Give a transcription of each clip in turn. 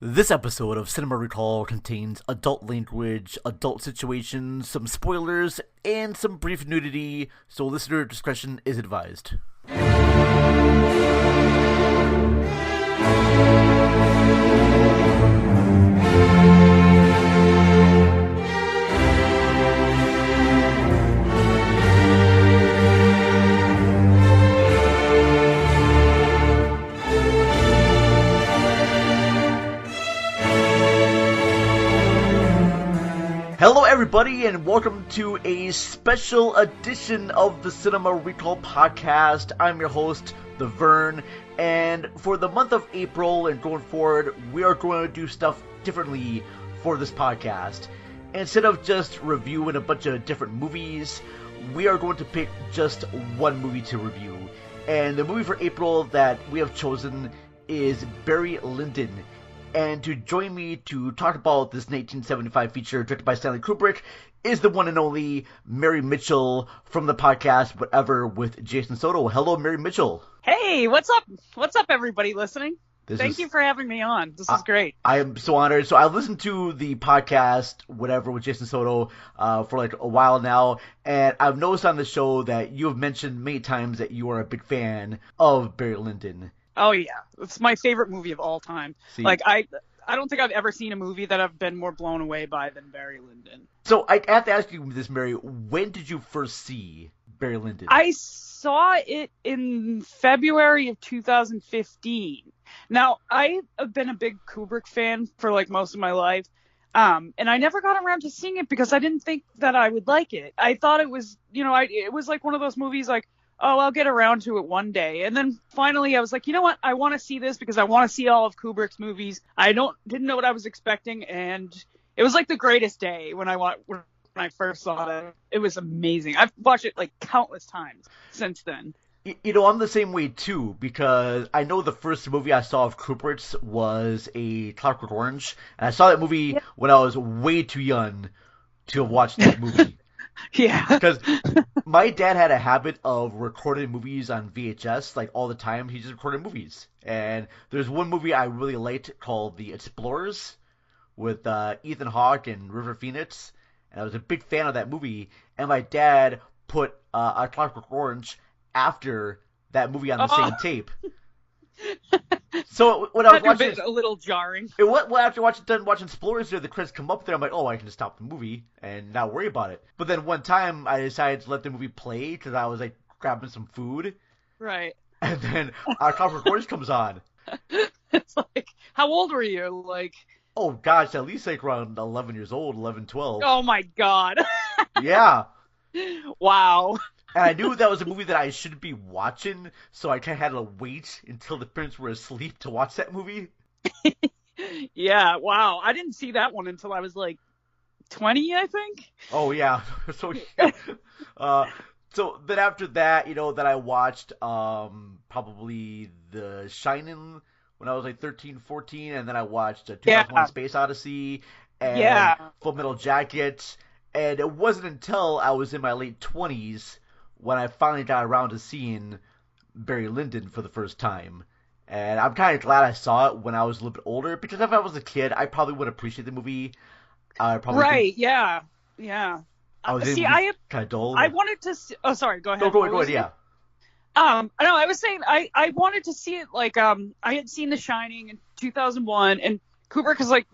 This episode of Cinema Recall contains adult language, adult situations, some spoilers, and some brief nudity, so listener discretion is advised. Hello everybody and welcome to a special edition of the Cinema Recall podcast. I'm your host, the Vern, and for the month of April and going forward, we are going to do stuff differently for this podcast. Instead of just reviewing a bunch of different movies, we are going to pick just one movie to review. And the movie for April that we have chosen is Barry Lyndon. And to join me to talk about this 1975 feature directed by Stanley Kubrick is the one and only Mary Mitchell from the podcast Whatever with Jason Soto. Hello, Mary Mitchell. Hey, what's up? What's up, everybody listening? Thank you for having me on. This is great. I am so honored. So I listened to the podcast Whatever with Jason Soto for like a while now, and I've noticed on the show that you have mentioned many times that you are a big fan of Barry Lyndon. Oh yeah, it's my favorite movie of all time. See? Like I don't think I've ever seen a movie that I've been more blown away by than Barry Lyndon. So I have to ask you this, Mary. When did you first see Barry Lyndon? I saw it in February of 2015. Now, I have been a big Kubrick fan for like most of my life. And I never got around to seeing it because I didn't think that I would like it. I thought it was, it was like one of those movies like, oh, I'll get around to it one day. And then finally I was like, you know what? I want to see this because I want to see all of Kubrick's movies. I didn't know what I was expecting. And it was like the greatest day when I first saw it. It was amazing. I've watched it like countless times since then. I'm the same way too, because I know the first movie I saw of Kubrick's was A Clockwork Orange, and I saw that movie when I was way too young to have watched that movie. Yeah. Because my dad had a habit of recording movies on VHS, like all the time. He just recorded movies. And there's one movie I really liked called The Explorers with Ethan Hawke and River Phoenix. And I was a big fan of that movie. And my dad put A Clockwork Orange after that movie on the same tape. So when I was watching a little jarring. After watching Explorers there, the credits come up there. I'm like, oh, I can just stop the movie and not worry about it. But then one time I decided to let the movie play because I was like grabbing some food. Right. And then our Clockwork Orange comes on. It's like, how old were you? Like, oh gosh, at least like around 11 years old, 11, 12. Oh my God. Yeah. Wow. And I knew that was a movie that I shouldn't be watching, so I kind of had to wait until the parents were asleep to watch that movie. Yeah, wow. I didn't see that one until I was like 20, I think. Oh, yeah. So, yeah. So then after that, that I watched probably The Shining when I was like 13, 14, and then I watched 2001: Space Odyssey and Full Metal Jacket. And it wasn't until I was in my late 20s when I finally got around to seeing Barry Lyndon for the first time. And I'm kind of glad I saw it when I was a little bit older, because if I was a kid, I probably would appreciate the movie. Yeah. I was kind of dull. I wanted to see... Oh, sorry, go ahead. No, go ahead, yeah. No, I was saying I wanted to see it, like, I had seen The Shining in 2001, and Kubrick is, like,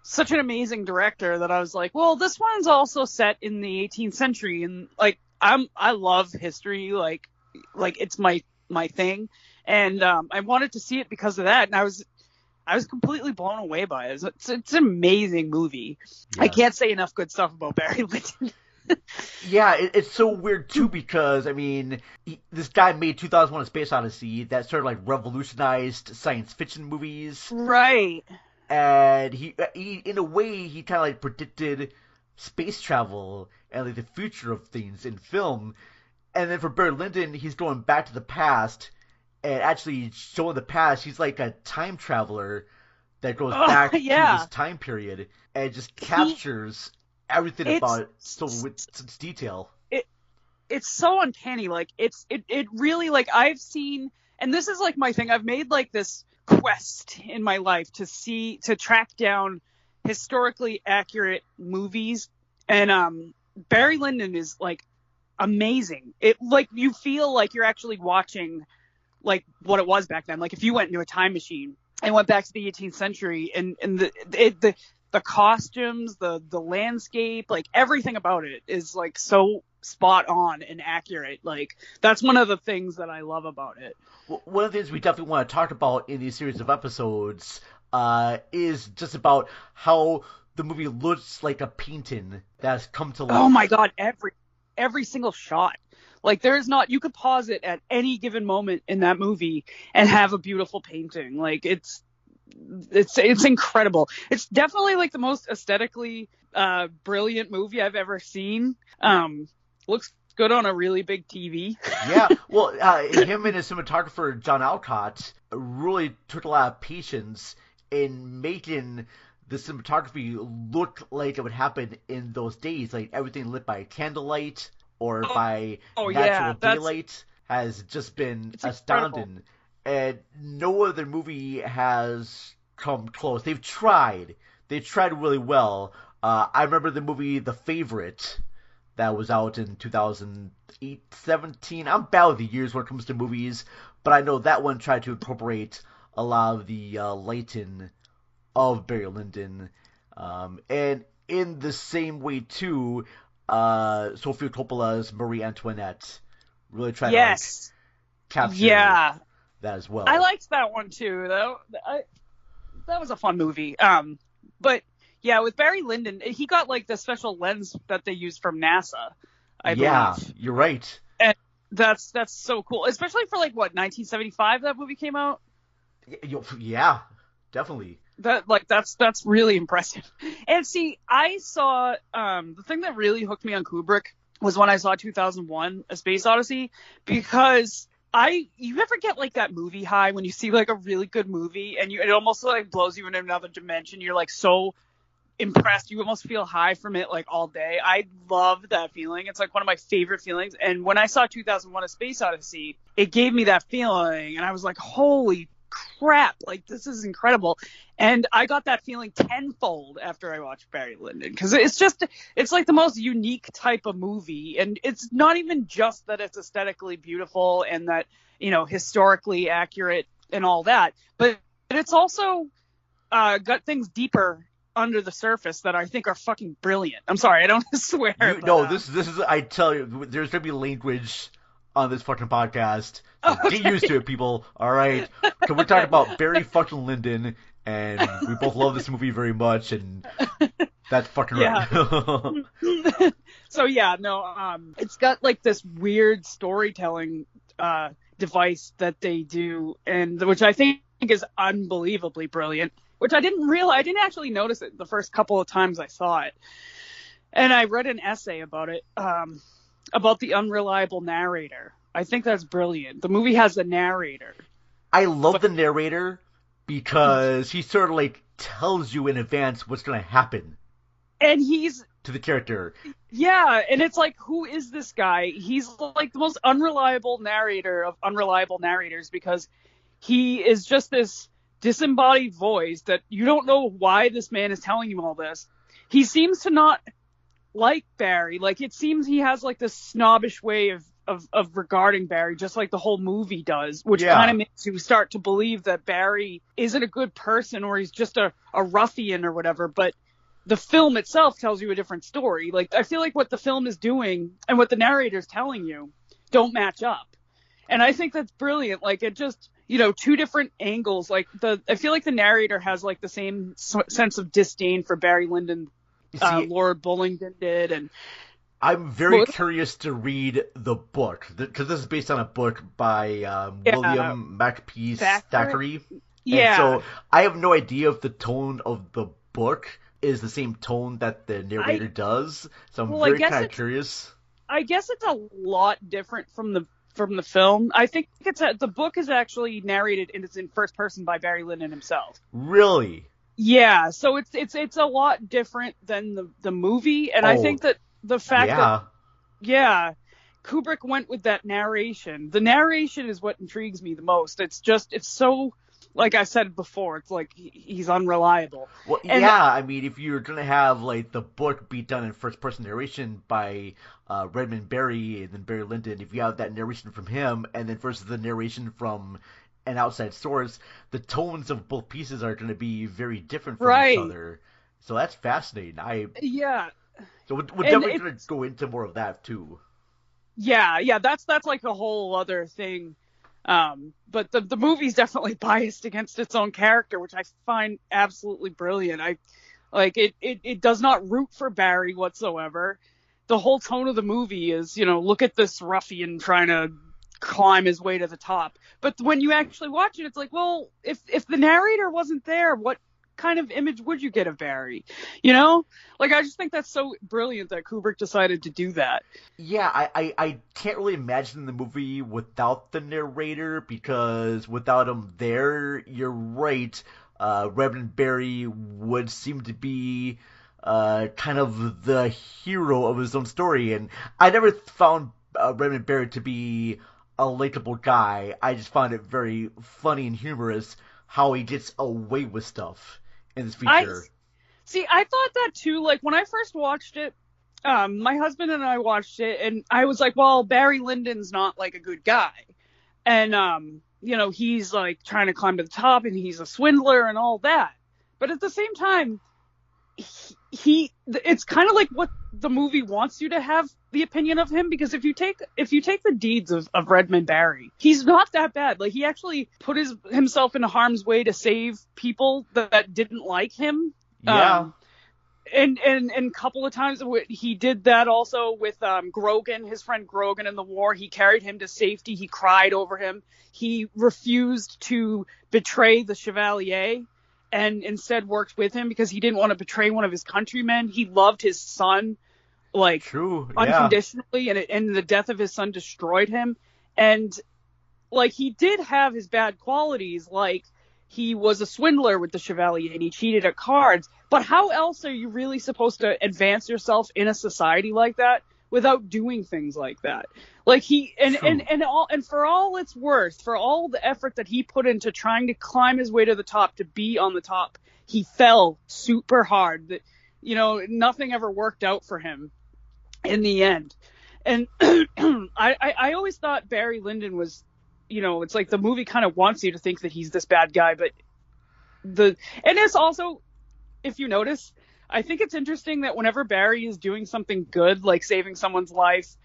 such an amazing director that I was like, well, this one's also set in the 18th century, and, like, I love history, like it's my thing, and I wanted to see it because of that, and I was completely blown away by it. It's an amazing movie. Yeah. I can't say enough good stuff about Barry Lyndon. Yeah, it's so weird too, because I mean, this guy made 2001: A Space Odyssey that sort of like revolutionized science fiction movies, right? And he in a way he kind of like predicted space travel and like the future of things in film. And then for Barry Lyndon, he's going back to the past and actually showing the past. He's like a time traveler that goes back to this time period and just captures everything about it with such detail. It's so uncanny. Like it really, like, I've seen, and this is like my thing. I've made like this quest in my life to track down historically accurate movies, and Barry Lyndon is like amazing. It like you feel like you're actually watching like what it was back then. Like if you went into a time machine and went back to the 18th century, and the costumes, the landscape, like everything about it is like so spot on and accurate. Like that's one of the things that I love about it. Well, one of the things we definitely want to talk about in these series of episodes is just about how the movie looks like a painting that's come to life. Oh my god, every single shot. Like there's not, you could pause it at any given moment in that movie and have a beautiful painting. Like it's incredible. It's definitely like the most aesthetically brilliant movie I've ever seen. Looks good on a really big TV. Yeah, well, him and his cinematographer John Alcott really took a lot of patience in making the cinematography look like it would happen in those days. Like everything lit by candlelight or by natural daylight has just been astounding. Incredible. And no other movie has come close. They've tried really well. I remember the movie The Favorite that was out in 2008, 17. I'm bad with the years when it comes to movies, but I know that one tried to incorporate a lot of the lighting of Barry Lyndon. And in the same way, too, Sofia Coppola's Marie Antoinette really tried to like, capture that as well. I liked that one, too, though. That was a fun movie. But yeah, with Barry Lyndon, he got like the special lens that they used from NASA, I believe. Yeah, you're right. And that's so cool, especially for like what, 1975 that movie came out. Yeah, definitely. That's really impressive. And see, I saw the thing that really hooked me on Kubrick was when I saw 2001: A Space Odyssey, because you ever get like that movie high when you see like a really good movie and it almost like blows you into another dimension. You're like so impressed. You almost feel high from it like all day. I love that feeling. It's like one of my favorite feelings. And when I saw 2001: A Space Odyssey, it gave me that feeling. And I was like, holy crap, like this is incredible. And I got that feeling tenfold after I watched Barry Lyndon, because it's like the most unique type of movie. And it's not even just that it's aesthetically beautiful and that, you know, historically accurate and all that, but it's also got things deeper under the surface that I think are fucking brilliant. I'm sorry, I don't swear. This is, I tell you, there's gonna be language on this fucking podcast. So okay. Get used to it, people. All right. So we're talking about Barry fucking Lyndon, and we both love this movie very much, and that's fucking right. So yeah, no, it's got like this weird storytelling device that they do, and which I think is unbelievably brilliant. Which I didn't actually notice it the first couple of times I saw it. And I read an essay about it, about the unreliable narrator. I think that's brilliant. The movie has a narrator. I love the narrator because he sort of like tells you in advance what's going to happen. And he's to the character. Yeah, and it's like, who is this guy? He's like the most unreliable narrator of unreliable narrators, because he is just this disembodied voice that you don't know why this man is telling you all this. He seems to not like Barry. Like, it seems he has like this snobbish way of regarding Barry, just like the whole movie does, which kind of makes you start to believe that Barry isn't a good person, or he's just a ruffian or whatever. But the film itself tells you a different story. Like, I feel like what the film is doing and what the narrator's telling you don't match up. And I think that's brilliant. Like, it just, you know, two different angles. Like, I feel like the narrator has like the same sense of disdain for Barry Lyndon, Lord Bullingdon did. And I'm very curious to read the book, because this is based on a book by William Makepeace Thackeray. Yeah. And so I have no idea if the tone of the book is the same tone that the narrator does. So I'm very kind of curious. I guess it's a lot different from the film. I think the book is actually narrated and it's in first person by Barry Lyndon himself. Really? Yeah. So it's a lot different than the movie, and I think that the fact that Kubrick went with that narration. The narration is what intrigues me the most. It's so like I said before, it's like he's unreliable. Well, And yeah, I mean, if you're gonna have like the book be done in first person narration by Redmond Barry and then Barry Lyndon, if you have that narration from him and then versus the narration from an outside source, the tones of both pieces are gonna be very different from each right, other. So that's fascinating. yeah, We're and definitely it, gonna go into more of that too. yeah, that's like a whole other thing. But the movie's definitely biased against its own character, which I find absolutely brilliant. I like it does not root for Barry whatsoever. The whole tone of the movie is, look at this ruffian trying to climb his way to the top. But when you actually watch it, it's like, well, if the narrator wasn't there, what kind of image would you get of Barry? Like I just think that's so brilliant that Kubrick decided to do that. Yeah, I can't really imagine the movie without the narrator because without him there, you're right. Reverend Barry would seem to be kind of the hero of his own story, and I never found Reverend Barry to be a likable guy. I just found it very funny and humorous how he gets away with stuff in this I feature. See, I thought that too. Like when I first watched it, my husband and I watched it, and I was like, well, Barry Lyndon's not like a good guy, and he's like trying to climb to the top, and he's a swindler and all that. But at the same time, it's kind of like what the movie wants you to have the opinion of him, because if you take the deeds of Redmond Barry, he's not that bad. Like he actually put himself into harm's way to save people that didn't like him. Yeah. And a couple of times he did that also with Grogan, his friend Grogan in the war. He carried him to safety. He cried over him. He refused to betray the Chevalier and instead worked with him because he didn't want to betray one of his countrymen. He loved his son, like, True. Yeah. unconditionally, and the death of his son destroyed him. And like he did have his bad qualities, like he was a swindler with the Chevalier and he cheated at cards. But how else are you really supposed to advance yourself in a society like that without doing things like that? Like and for all it's worth, for all the effort that he put into trying to climb his way to the top, to be on the top, he fell super hard. That nothing ever worked out for him in the end. And I always thought Barry Lyndon was, it's like the movie kind of wants you to think that he's this bad guy, but and it's also, if you notice, I think it's interesting that whenever Barry is doing something good, like saving someone's life,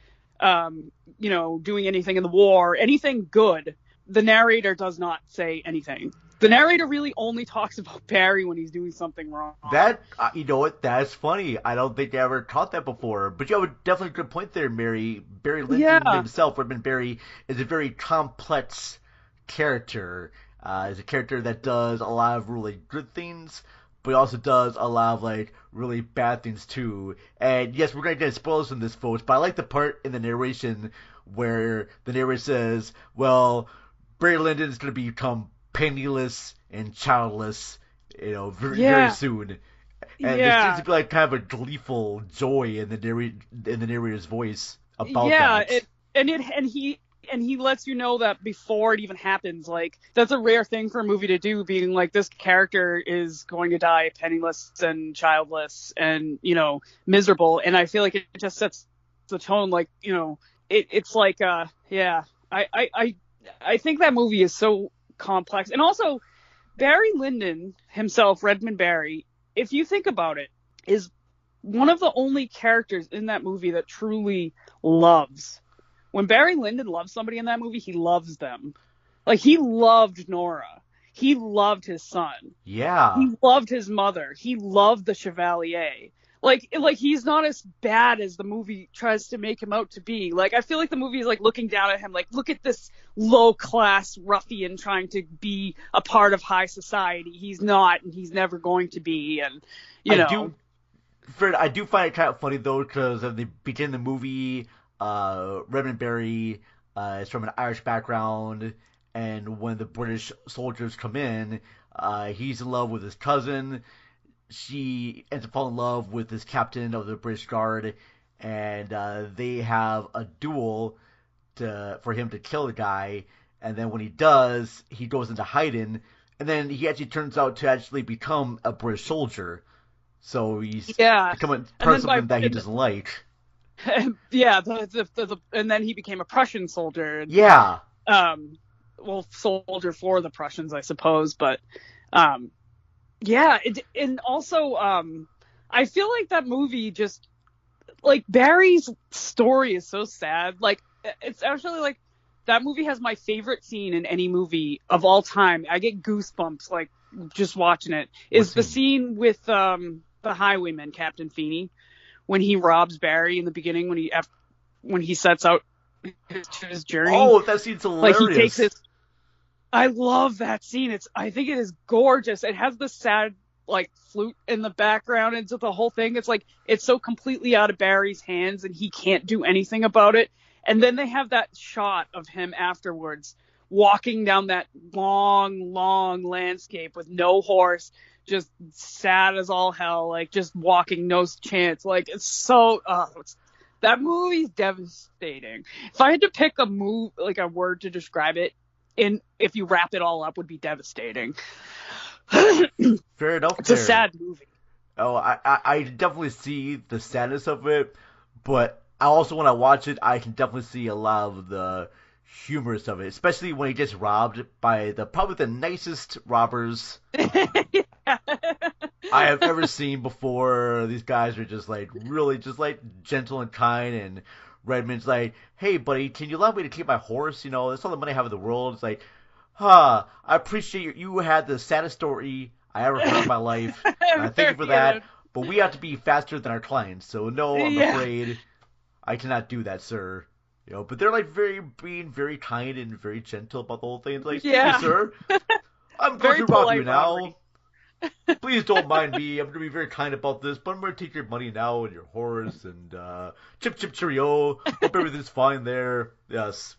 doing anything in the war, anything good, the narrator does not say anything. The narrator really only talks about Barry when he's doing something wrong. That, you know what, that's funny. I don't think I ever caught that before. But you have a definitely good point there, Mary. Barry Lyndon himself, Redmond Barry, is a very complex character. Is a character that does a lot of really good things, but he also does a lot of like really bad things too. And yes, we're gonna get spoilers from this, folks, but I like the part in the narration where the narrator says, well, Barry Lyndon is gonna become penniless and childless, very soon. And there seems to be like kind of a gleeful joy in the narrator's voice about that. And he lets you know that before it even happens. Like that's a rare thing for a movie to do, being like this character is going to die penniless and childless and miserable. And I feel like it just sets the tone. Like it's like I think that movie is so complex. And also Barry Lyndon himself, Redmond Barry, if you think about it, is one of the only characters in that movie that truly loves. When Barry Lyndon loves somebody in that movie, he loves them. Like he loved Nora. He loved his son. Yeah. He loved his mother. He loved the Chevalier. Like he's not as bad as the movie tries to make him out to be. Like I feel like the movie is like looking down at him, like look at this low class ruffian trying to be a part of high society. He's not, and he's never going to be. And Fred, I do find it kind of funny though, because at the beginning of the movie, Redmond Barry is from an Irish background, and when the British soldiers come in, he's in love with his cousin. She ends up falling in love with this captain of the British Guard, and they have a duel for him to kill the guy. And then when he does, he goes into hiding, And then he actually turns out to actually become a British soldier. So he's becoming part of something that he doesn't like. Yeah, and then he became a Prussian soldier. And, yeah. Soldier for the Prussians, I suppose. But, and also, I feel like that movie just, like, Barry's story is so sad. Like, it's actually, like, that movie has my favorite scene in any movie of all time. I get goosebumps, like, just watching it. Is the scene with the highwayman, Captain Feeney, when he robs Barry in the beginning, when he sets out his journey. Oh, that scene's hilarious. Like, he takes I love that scene. I think it is gorgeous. It has the sad, like, flute in the background and the whole thing. It's like, it's so completely out of Barry's hands and he can't do anything about it. And then they have that shot of him afterwards walking down that long, long landscape with no horse, just sad as all hell, like, just walking, no chance. Like, it's so, that movie's devastating. If I had to pick a word to describe it, and if you wrap it all up, would be devastating. Fair enough. It's a sad movie. Oh, I definitely see the sadness of it, but I also, when I watch it, I can definitely see a lot of the humorous of it, especially when he gets robbed by probably the nicest robbers I have ever seen before. These guys are just, like, really just, like, gentle and kind, and Redmond's like, hey, buddy, can you allow me to keep my horse? You know, that's all the money I have in the world. It's like, I appreciate you had the saddest story I ever heard in my life. Thank you for that. But we have to be faster than our clients, so no, I'm afraid I cannot do that, sir. You know, but they're, like, being very kind and very gentle about the whole thing. It's like, hey, sir, I'm going to rob you now. Please don't mind me. I'm going to be very kind about this, but I'm going to take your money now and your horse and chip chip cheerio. Hope everything's fine there. Yes.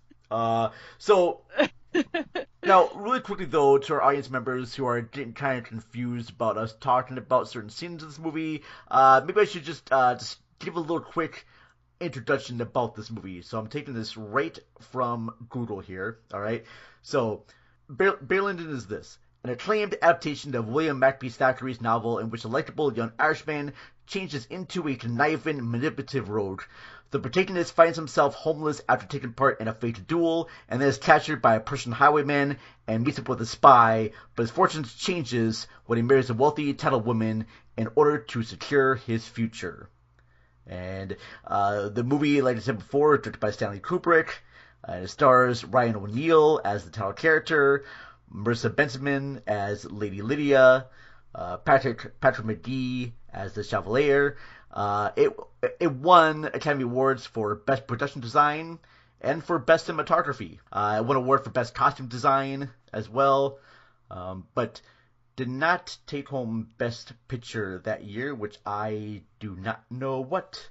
So now, really quickly though, to our audience members who are getting kind of confused about us talking about certain scenes of this movie, maybe I should just give a little quick introduction about this movie. So I'm taking this right from Google here. All right. So Barry Lyndon is this. An acclaimed adaptation of William Makepeace Thackeray's novel in which a likable young Irishman changes into a conniving, manipulative rogue. The protagonist finds himself homeless after taking part in a fated duel, and then is captured by a Prussian highwayman and meets up with a spy, but his fortune changes when he marries a wealthy, titled woman in order to secure his future. And the movie, like I said before, directed by Stanley Kubrick, it stars Ryan O'Neal as the title character, Marissa Benjamin as Lady Lydia, Patrick McGee as the Chevalier. It won Academy Awards for Best Production Design and for Best Cinematography. It won an award for Best Costume Design as well, but did not take home Best Picture that year, which I do not know what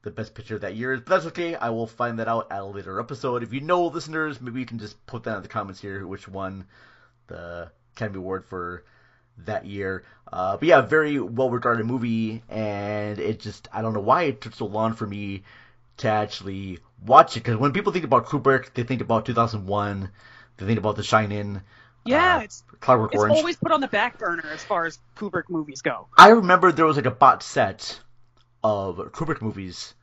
the Best Picture that year is, but that's okay. I will find that out at a later episode. If you know, listeners, maybe you can just put that in the comments here, which won the Academy Award for that year. But yeah, very well-regarded movie, and it just, I don't know why it took so long for me to actually watch it, because when people think about Kubrick, they think about 2001, they think about The Shining, it's Clockwork Orange. It's always put on the back burner as far as Kubrick movies go. I remember there was like a box set of Kubrick movies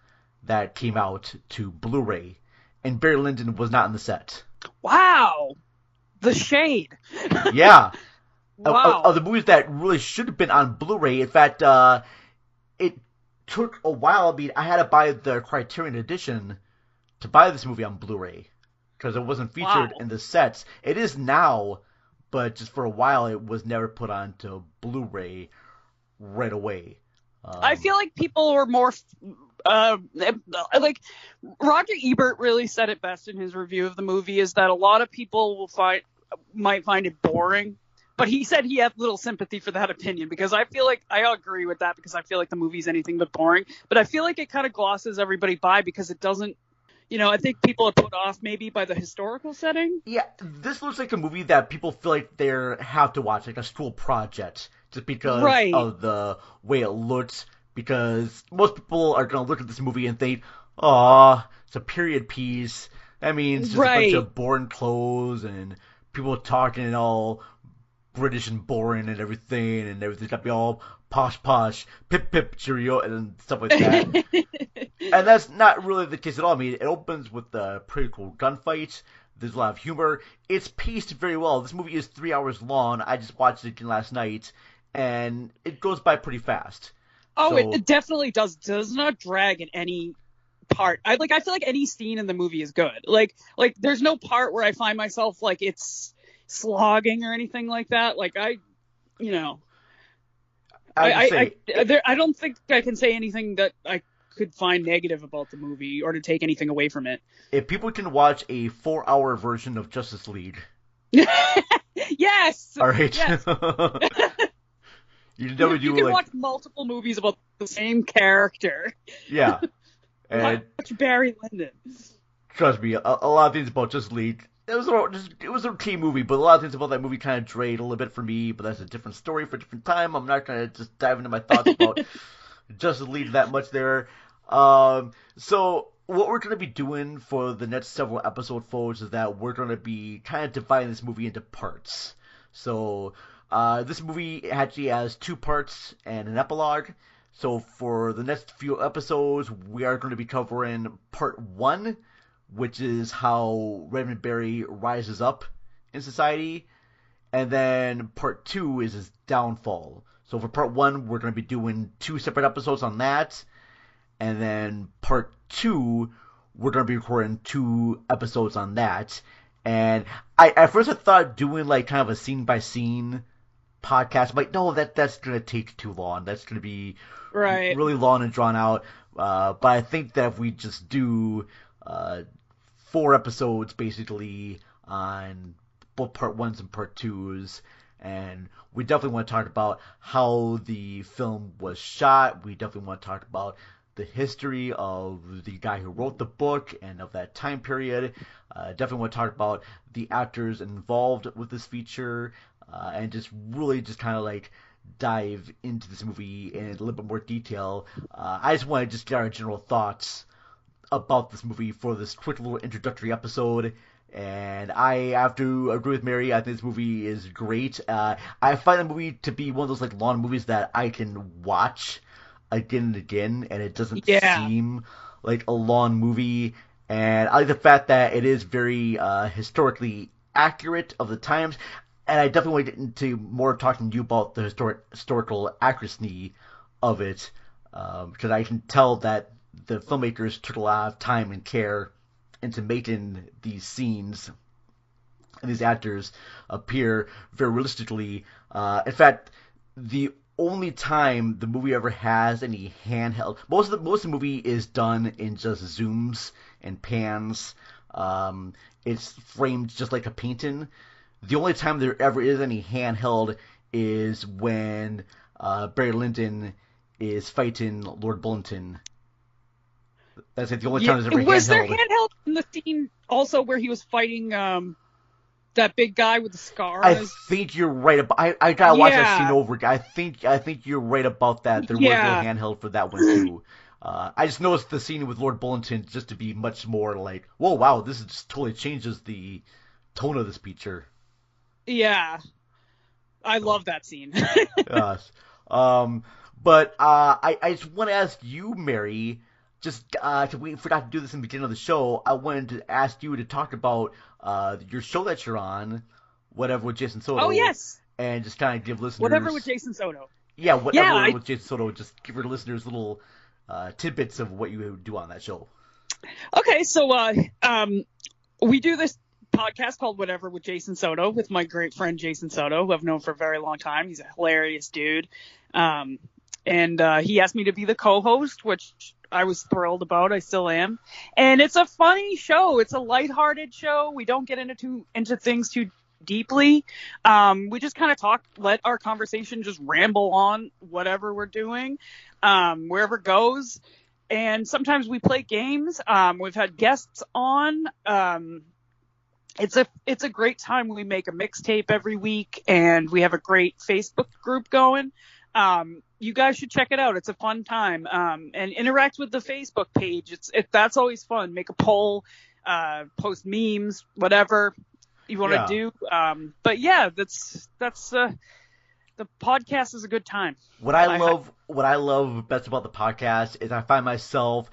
that came out to Blu-ray, and Barry Lyndon was not in the set. Wow! The shade. Yeah. Wow. Of the movies that really should have been on Blu-ray. In fact, it took a while. I mean, I had to buy the Criterion edition to buy this movie on Blu-ray because it wasn't featured in the sets. It is now, but just for a while, it was never put onto Blu-ray right away. I feel like people were more... like Roger Ebert really said it best in his review of the movie, is that a lot of people might find it boring, but he said he had little sympathy for that opinion, because I feel like I agree with that, because I feel like the movie's anything but boring, but I feel like it kind of glosses everybody by because it doesn't, I think people are put off maybe by the historical setting. Yeah, this looks like a movie that people feel like they have to watch, like a school project, just because of the way it looks. Because most people are going to look at this movie and think, "Aw, it's a period piece. That means just a bunch of boring clothes and people talking all British and boring and everything's got to be all posh, pip, cheerio, and stuff like that. And that's not really the case at all. I mean, it opens with a pretty cool gunfight. There's a lot of humor. It's paced very well. This movie is 3 hours long. I just watched it again last night, and it goes by pretty fast. Oh, so, it definitely does not drag in any part. I feel like any scene in the movie is good. Like there's no part where I find myself like it's slogging or anything like that. Like I don't think I can say anything that I could find negative about the movie or to take anything away from it. If people can watch a 4-hour version of Justice League. Yes. All right. Yes. You can watch multiple movies about the same character. Yeah. And watch Barry Lyndon. Trust me, a lot of things about Justice League. It was an okay movie, but a lot of things about that movie kind of drained a little bit for me. But that's a different story for a different time. I'm not going to just dive into my thoughts about Justice League that much there. So what we're going to be doing for the next several episodes, folks, is that we're going to be kind of dividing this movie into parts. So this movie actually has 2 parts and an epilogue. So for the next few episodes, we are going to be covering part 1, which is how Vern and Mary rises up in society. And then part 2 is his downfall. So for part 1, we're going to be doing 2 separate episodes on that. And then part 2, we're going to be recording 2 episodes on that. And at first I thought doing like kind of a scene-by-scene podcast. I'm like, no, that's going to take too long. That's going to be really long and drawn out. But I think that if we just do 4 episodes basically on both part 1s and part 2s, and we definitely want to talk about how the film was shot. We definitely want to talk about the history of the guy who wrote the book and of that time period. Definitely want to talk about the actors involved with this feature, and just really just kind of like dive into this movie in a little bit more detail. I just want to just get our general thoughts about this movie for this quick little introductory episode. And I have to agree with Mary. I think this movie is great. I find the movie to be one of those like long movies that I can watch again and again, and it doesn't seem like a long movie. And I like the fact that it is very historically accurate of the times. And I definitely want to get into more talking to you about the historical accuracy of it, because I can tell that the filmmakers took a lot of time and care into making these scenes and these actors appear very realistically. In fact, the only time the movie ever has any handheld, most of the movie is done in just zooms and pans. It's framed just like a painting. The only time there ever is any handheld is when Barry Lyndon is fighting Lord Bullington. That's it. The only time there's ever handheld. Was there handheld in the scene also where he was fighting that big guy with the scars? I think you're right about. I gotta watch that scene over again. I think you're right about that. There was no handheld for that one too. I just noticed the scene with Lord Bullington just to be much more like, whoa, wow, this just totally changes the tone of this picture. Yeah, I love that scene. Yes. But I just want to ask you, Mary. Just we forgot to do this in the beginning of the show. I wanted to ask you to talk about your show that you're on, Whatever with Jason Soto. Oh yes. And just kind of give listeners Whatever with Jason Soto. Yeah, whatever with Jason Soto. Just give your listeners little tidbits of what you do on that show. Okay, so we do this podcast called Whatever with Jason Soto with my great friend Jason Soto, who I've known for a very long time. He's a hilarious dude. And he asked me to be the co-host, which I was thrilled about. I still am. And it's a funny show. It's a lighthearted show. We don't get into things too deeply. We just kind of talk, let our conversation just ramble on whatever we're doing, wherever it goes. And sometimes we play games. We've had guests on. It's a great time. We make a mixtape every week, and we have a great Facebook group going. You guys should check it out. It's a fun time. And interact with the Facebook page. That's always fun. Make a poll, post memes, whatever. you want to do. But yeah, that's the podcast is a good time. What I love best about the podcast is I find myself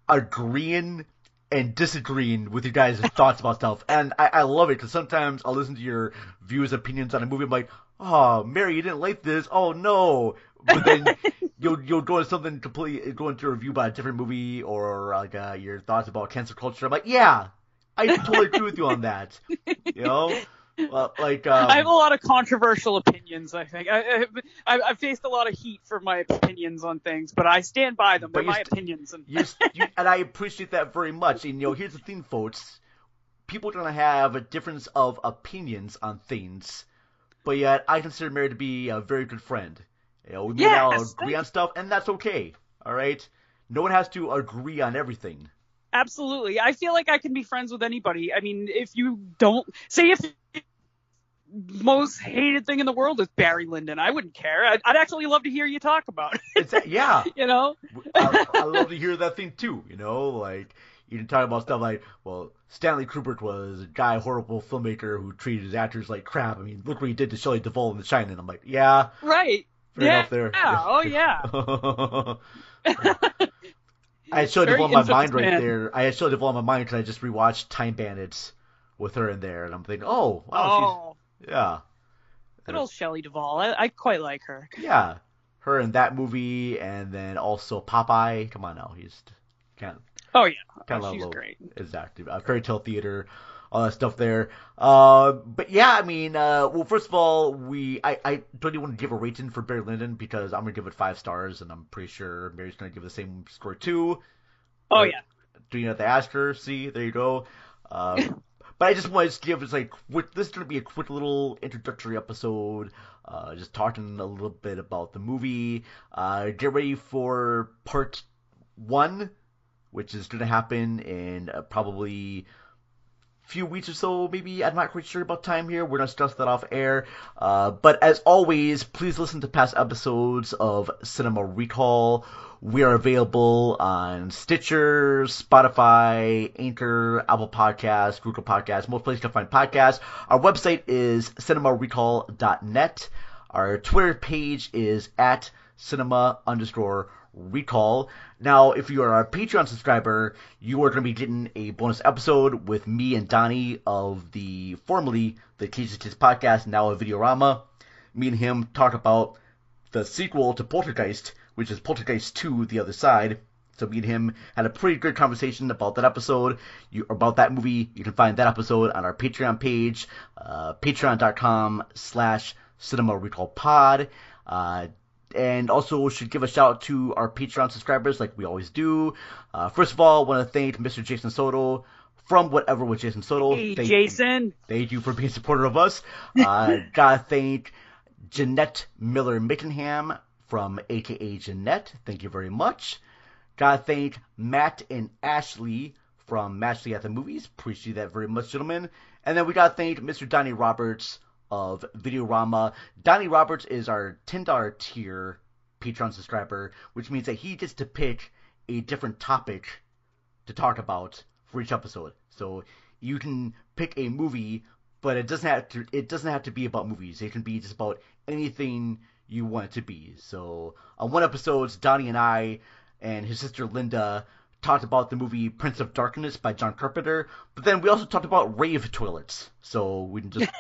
agreeing and disagreeing with you guys' thoughts about stuff, and I love it because sometimes I'll listen to your views, opinions on a movie. I'm like, oh, Mary, you didn't like this. Oh no. But then you'll go into something completely, go into a review about a different movie or like your thoughts about cancel culture. I'm like, yeah, I totally agree with you on that. You know, I have a lot of controversial opinions. I think I've faced a lot of heat for my opinions on things, but I stand by them. They're my opinions, and and I appreciate that very much. And here's the thing, folks: people are gonna have a difference of opinions on things, but yet I consider Mary to be a very good friend. We may not agree on stuff, and that's okay. All right, no one has to agree on everything. Absolutely, I feel like I can be friends with anybody. I mean, if you don't say if most hated thing in the world is Barry Lyndon, I wouldn't care. I'd actually love to hear you talk about it. Yeah, I love to hear that thing too. Like you can talk about stuff like, well, Stanley Kubrick was a horrible filmmaker who treated his actors like crap. I mean, look what he did to Shelley Duvall in The Shining. I'm like, yeah, right. Fair enough there. Yeah. Oh, yeah. I had Shelley Duvall in my mind right there. I had Shelley Duvall in my mind because I just rewatched Time Bandits with her in there, and I'm thinking, oh, wow, yeah. Good old Shelley Duvall. I quite like her. Yeah, her in that movie, and then also Popeye. Come on now, he's can't. Oh yeah, she's great. Exactly. Fairy Tale Theater. All that stuff there. But yeah, I mean, well, first of all, I don't even want to give a rating for Barry Lyndon because I'm going to give it 5 stars, and I'm pretty sure Mary's going to give the same score too. Oh, yeah. Do you have to ask her? See, there you go. But I just wanted to give this this is going to be a quick little introductory episode, just talking a little bit about the movie. Get ready for part 1, which is going to happen in probably few weeks or so, maybe. I'm not quite sure about time here. We're going to discuss that off air. But as always, please listen to past episodes of Cinema Recall. We are available on Stitcher, Spotify, Anchor, Apple Podcasts, Google Podcasts, most places to find podcasts. Our website is cinemarecall.net. Our Twitter page is at cinema_recall. Now, if you are a Patreon subscriber, you are going to be getting a bonus episode with me and Donnie of formerly the Cases Kids podcast, now a Videorama. Me and him talk about the sequel to Poltergeist, which is Poltergeist 2, The Other Side. So me and him had a pretty good conversation about that episode, about that movie. You can find that episode on our Patreon page, patreon.com/cinemarecallpod. And also should give a shout out to our Patreon subscribers like we always do. First of all, I want to thank Mr. Jason Soto from Whatever with Jason Soto. Hey, Jason. Thank you for being a supporter of us. Gotta thank Jeanette Miller-Mickenham from AKA Jeanette. Thank you very much. Gotta thank Matt and Ashley from Matchley at the Movies. Appreciate that very much, gentlemen. And then we gotta thank Mr. Donnie Roberts of Videorama. Donnie Roberts is our $10 tier Patreon subscriber, which means that he gets to pick a different topic to talk about for each episode. So you can pick a movie, but it doesn't have to be about movies. It can be just about anything you want it to be. So on one episode, Donnie and I and his sister Linda talked about the movie Prince of Darkness by John Carpenter, but then we also talked about rave toilets. So we can just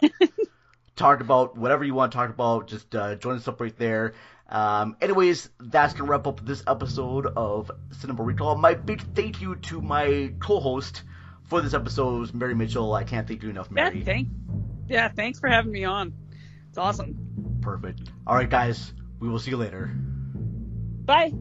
talk about whatever you want to talk about. Just join us up right there. Anyways, that's going to wrap up this episode of Cinema Recall. My big thank you to my co-host for this episode, Mary Mitchell. I can't thank you enough, Mary. Thanks for having me on. It's awesome. Perfect. All right, guys. We will see you later. Bye.